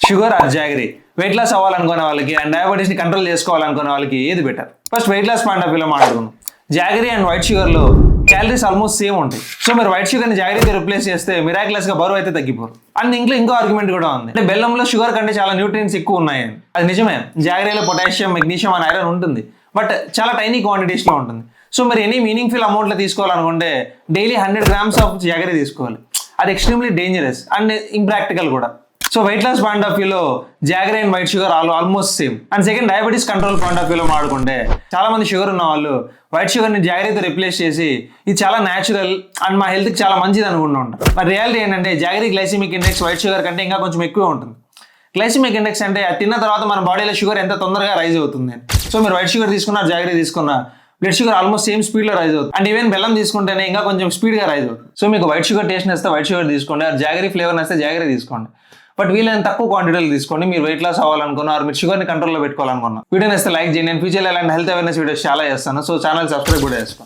Sugar or jaggery? Weight loss అవ్వాలనుకునే వాళ్ళకి and డయాబెటీస్ని కంట్రోల్ చేసుకోవాలనుకునే వాళ్ళకి ఏది better? First weight loss point of వ్యూలో మాట్లాడుకుందాం. జాగరీ అండ్ వైట్ షుగర్లో క్యాలరీస్ ఆల్మోస్ట్ సేమ్ ఉంటాయి. సో మీరు వైట్ షుగర్ని జాగరీతో రిప్లేస్ చేస్తే మిరాక్యులస్గా బరువు అయితే తగ్గిపోరు. అండ్ ఇంకో ఆర్గ్యుమెంట్ కూడా ఉంది, అంటే బెల్లంలో షుగర్ కంటే చాలా న్యూట్రియన్స్ ఎక్కువ ఉన్నాయని. అది నిజమే, జాగరీలో పొటాషియం, మెగ్నీషియం అండ్ ఐరన్ ఉంటుంది, బట్ చాలా టైనీ క్వాంటిటీస్లో ఉంటుంది. సో మీరు ఎనీ మీనింగ్ఫుల్ అమౌంట్లో తీసుకోవాలనుకుంటే డైలీ 100 grams ఆఫ్ జాగరీ తీసుకోవాలి. అది ఎక్స్ట్రీమ్లీ డేంజరస్ అండ్ ఇంప్రాక్టికల్ కూడా. So weight loss point of వ్యూలో jaggery and white sugar almost same. And second, diabetes control point of వ్యూలో మాట్లాడుకుంటే చాలా మంది షుగర్ ఉన్న వాళ్ళు వైట్ షుగర్ని జాగరీతో రిప్లేస్ చేసి ఇది చాలా న్యాచురల్ అండ్ మా హెల్త్కి చాలా మంచిది అనుకుంటూ ఉంటారు. మరి రియాలిటీ ఏంటంటే jaggery glycemic index white sugar కంటే ఇంకా కొంచెం ఎక్కువ ఉంటుంది. గ్లైసిమిక్ ఇండెక్స్ అంటే అది తిన్న తర్వాత మన బాడీలో షుగర్ ఎంత తొందరగా రైజ్ అవుతుంది. సో మీరు వైట్ షుగర్ తీసుకున్నా జాగరీ తీసుకున్నా బ్లడ్ షుగర్ ఆల్మోస్ట్ సేమ్ స్పీడ్లో రైజ్ అవుతుంది. అండ్ ఈవెన్ బెల్లం తీసుకుంటేనే ఇంకా కొంచెం స్పీడ్గా రైజ్ అవుతుంది. సో మీకు వైట్ షుగర్ టేస్ట్ నేస్తే వైట్ షుగర్ తీసుకోండి, జాగరీ ఫ్లేవర్ నేస్తే జాగరీ తీసుకోండి. బట్ వీళ్ళని తక్కువ క్వాంటిటీలు తీసుకోండి. మీరు వెయిట్ లాస్ అవ్వాలనుకున్నారు, మీరు షుగర్ని కంట్రోల్లో పెట్టుకోవాలనుకున్నా. వీడియో నేస్తే లైక్ చేయండి. నేను ఫ్యూచర్లో ఇలాంటి హెల్త్ అవేర్నెస్ వీడియోస్ చాలా చేస్తాను. సో ఛానల్ సబ్స్క్రైబ్ కూడా చేసుకోండి.